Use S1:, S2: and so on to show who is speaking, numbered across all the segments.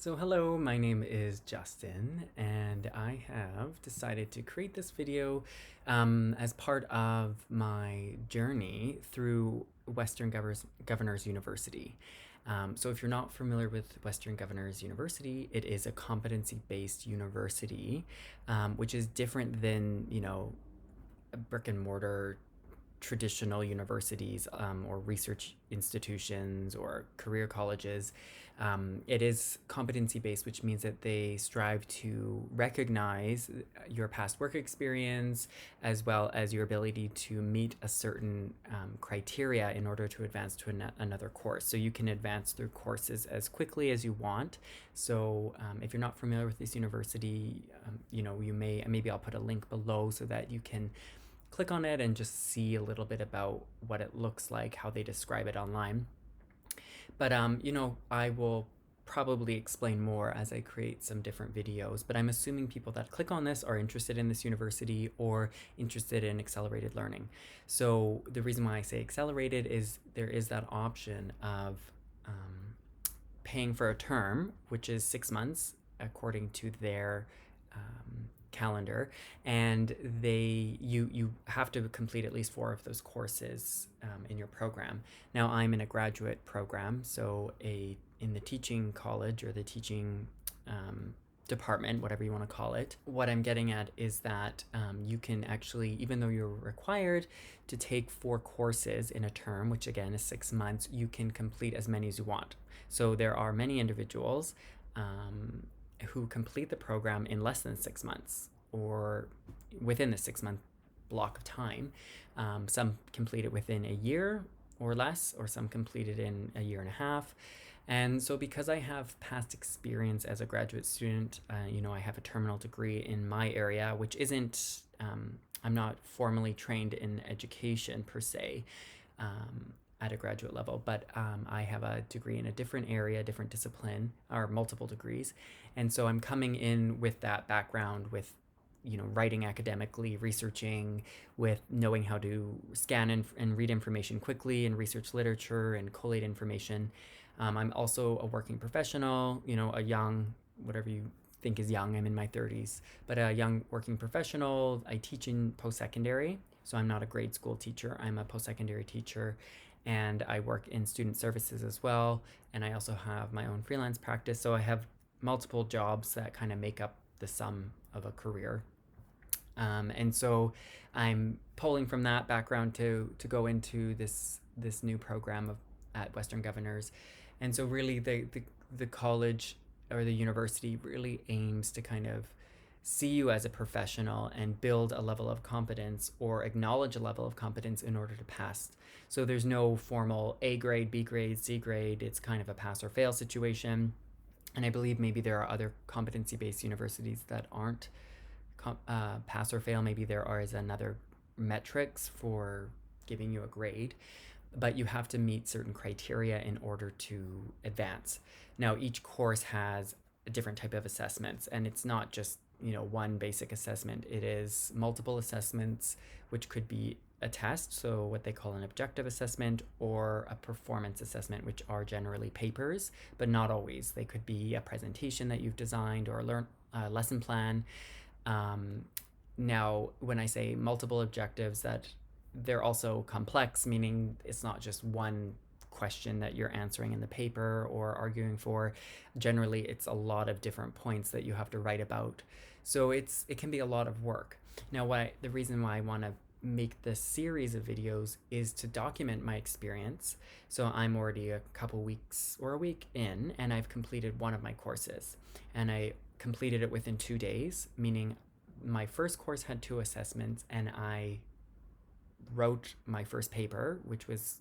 S1: So hello, my name is Justin, and I have decided to create this video as part of my journey through Western Governors University. So if you're not familiar with Western Governors University, it is a competency-based university, which is different than, brick and mortar traditional universities or research institutions or career colleges. It is competency based, which means that they strive to recognize your past work experience as well as your ability to meet a certain criteria in order to advance to another course. So you can advance through courses as quickly as you want. So if you're not familiar with this university, you maybe I'll put a link below so that you can click on it and just see a little bit about what it looks like, how they describe it online. But I will probably explain more as I create some different videos, but I'm assuming people that click on this are interested in this university or interested in accelerated learning. So the reason why I say accelerated is there is that option of paying for a term, which is 6 months according to their calendar, and you have to complete at least 4 of those courses in your program. Now I'm in a graduate program, so in the teaching college or the teaching department, whatever you want to call it. What I'm getting at is that you can actually, even though you're required to take 4 courses in a term, which again is 6 months, you can complete as many as you want. So there are many individuals who complete the program in less than 6 months or within the 6-month block of time. Some complete it within a year or less, or some complete it in a year and a half. And so because I have past experience as a graduate student, I have a terminal degree in my area, which isn't, I'm not formally trained in education per se, at a graduate level, but I have a degree in a different area, different discipline, or multiple degrees. And so I'm coming in with that background with, writing academically, researching, with knowing how to scan and read information quickly and research literature and collate information. I'm also a working professional, a young, whatever you think is young, I'm in my 30s, but a young working professional. I teach in post-secondary, so I'm not a grade school teacher, I'm a post-secondary teacher, and I work in student services as well, and I also have my own freelance practice, so I have multiple jobs that kind of make up the sum of a career. And so I'm pulling from that background to go into this new program at Western Governors. And so really the college or the university really aims to kind of see you as a professional and build a level of competence or acknowledge a level of competence in order to pass. So there's no formal A grade, B grade, C grade. It's kind of a pass or fail situation. And I believe maybe there are other competency-based universities that aren't pass or fail. Maybe there is another metrics for giving you a grade, but you have to meet certain criteria in order to advance. Now, each course has a different type of assessments, and it's not just one basic assessment. It is multiple assessments, which could be a test, so what they call an objective assessment, or a performance assessment, which are generally papers, but not always. They could be a presentation that you've designed or a lesson plan. Now, when I say multiple objectives, that they're also complex, meaning it's not just one question that you're answering in the paper or arguing for. Generally, it's a lot of different points that you have to write about. So it can be a lot of work. Now, the reason why I want to make this series of videos is to document my experience. So I'm already a couple weeks or a week in, and I've completed one of my courses, and I completed it within 2 days, meaning my first course had 2 assessments, and I wrote my first paper, which was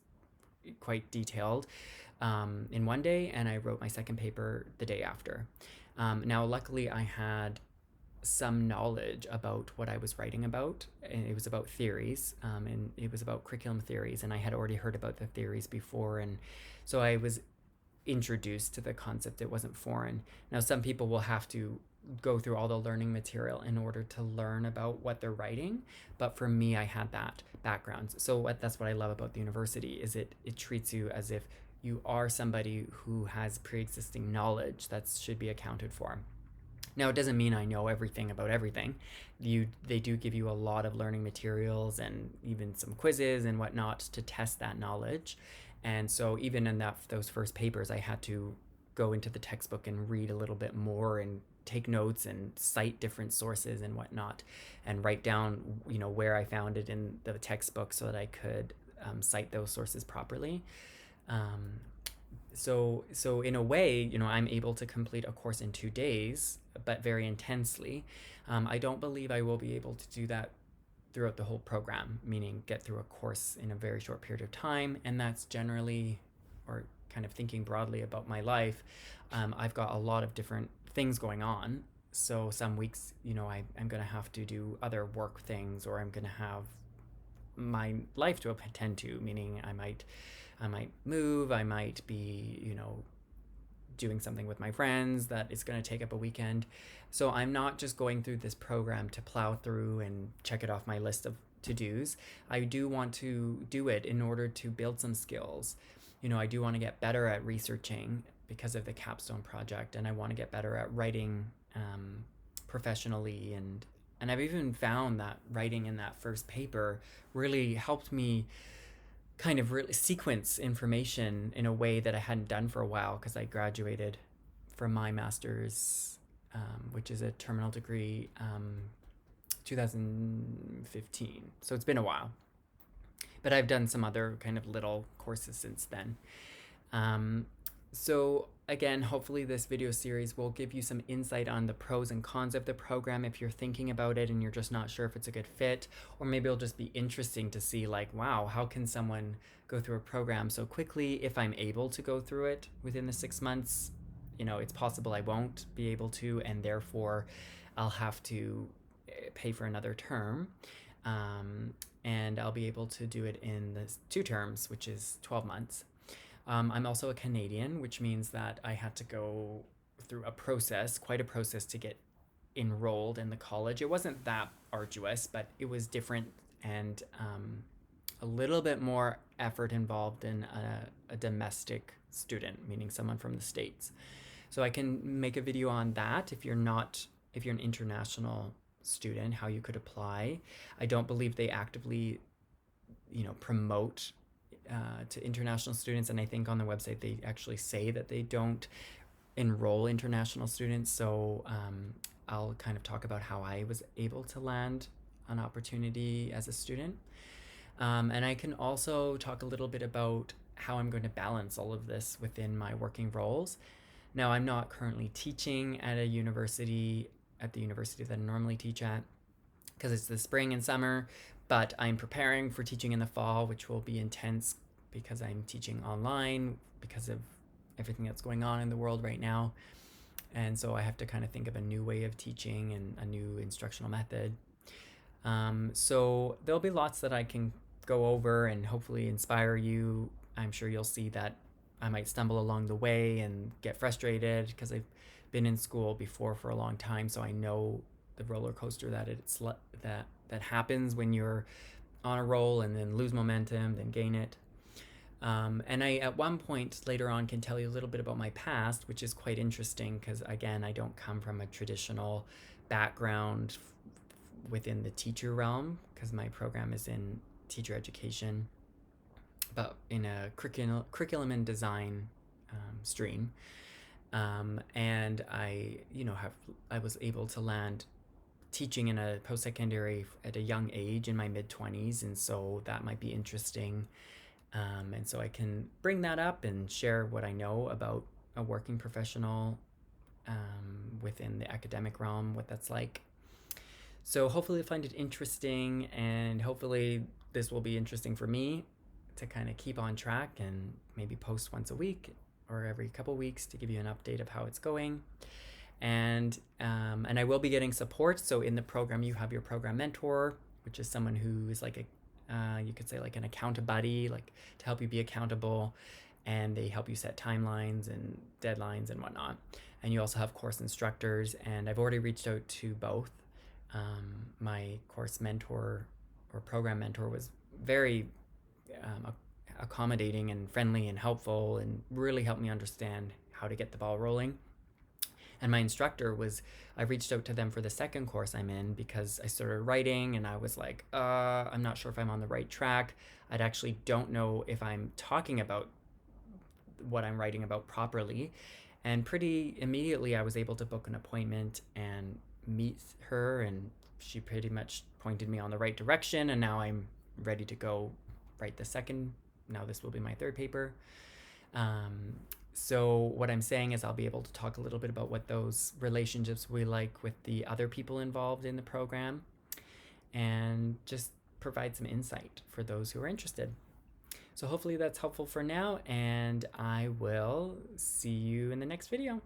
S1: quite detailed, in 1 day, and I wrote my second paper the day after. Now, luckily, I had some knowledge about what I was writing about, and it was about theories, and it was about curriculum theories, and I had already heard about the theories before, and so I was introduced to the concept. It wasn't foreign. Now, some people will have to go through all the learning material in order to learn about what they're writing, but for me, I had that background. So that's what I love about the university, is it treats you as if you are somebody who has pre-existing knowledge that should be accounted for. Now, it doesn't mean I know everything about everything. They do give you a lot of learning materials and even some quizzes and whatnot to test that knowledge. And so even in those first papers, I had to go into the textbook and read a little bit more and take notes and cite different sources and whatnot, and write down, where I found it in the textbook so that I could cite those sources properly. So in a way, I'm able to complete a course in 2 days, but very intensely. I don't believe I will be able to do that throughout the whole program, meaning get through a course in a very short period of time. And that's generally, or kind of thinking broadly about my life, I've got a lot of different things going on. So some weeks, I'm going to have to do other work things, or I'm going to have my life to attend to, meaning I might move, I might be, doing something with my friends that is going to take up a weekend. So I'm not just going through this program to plow through and check it off my list of to-dos. I do want to do it in order to build some skills. I do want to get better at researching because of the capstone project, and I want to get better at writing professionally, and I've even found that writing in that first paper really helped me kind of really sequence information in a way that I hadn't done for a while, because I graduated from my master's, which is a terminal degree, 2015. So it's been a while. But I've done some other kind of little courses since then. So again, hopefully this video series will give you some insight on the pros and cons of the program if you're thinking about it and you're just not sure if it's a good fit, or maybe it'll just be interesting to see, like, wow, how can someone go through a program so quickly? If I'm able to go through it within the 6 months, it's possible I won't be able to, and therefore I'll have to pay for another term. And I'll be able to do it in the 2 terms, which is 12 months. I'm also a Canadian, which means that I had to go through quite a process to get enrolled in the college. It wasn't that arduous, but it was different, and a little bit more effort involved in a domestic student, meaning someone from the States. So I can make a video on that if you're an international student, how you could apply. I don't believe they actively, promote to international students, and I think on the website they actually say that they don't enroll international students. So I'll kind of talk about how I was able to land an opportunity as a student, and I can also talk a little bit about how I'm going to balance all of this within my working roles. Now, I'm not currently teaching at the university that I normally teach at, because it's the spring and summer, but I'm preparing for teaching in the fall, which will be intense because I'm teaching online because of everything that's going on in the world right now. And so I have to kind of think of a new way of teaching and a new instructional method. So there'll be lots that I can go over and hopefully inspire you. I'm sure you'll see that I might stumble along the way and get frustrated, because I've been in school before for a long time, so I know the roller coaster that happens when you're on a roll and then lose momentum, then gain it. And I, at one point later on, can tell you a little bit about my past, which is quite interesting, because again, I don't come from a traditional background within the teacher realm, because my program is in teacher education, but in a curriculum and design stream. And I was able to land teaching in a post-secondary at a young age, in my mid-20s, and so that might be interesting. And so I can bring that up and share what I know about a working professional within the academic realm, what that's like. So hopefully you'll find it interesting, and hopefully this will be interesting for me to kind of keep on track and maybe post once a week or every couple weeks to give you an update of how it's going. And I will be getting support. So in the program, you have your program mentor, which is someone who is like you could say like an account buddy, like to help you be accountable, and they help you set timelines and deadlines and whatnot. And you also have course instructors, and I've already reached out to both. My course mentor or program mentor was very accommodating and friendly and helpful, and really helped me understand how to get the ball rolling. And my instructor I reached out to them for the second course I'm in because I started writing and I was like, I'm not sure if I'm on the right track. I actually don't know if I'm talking about what I'm writing about properly. And pretty immediately I was able to book an appointment and meet her, and she pretty much pointed me on the right direction, and now I'm ready to go write now this will be my third paper. So what I'm saying is I'll be able to talk a little bit about what those relationships will be like with the other people involved in the program, and just provide some insight for those who are interested. So hopefully that's helpful for now, and I will see you in the next video.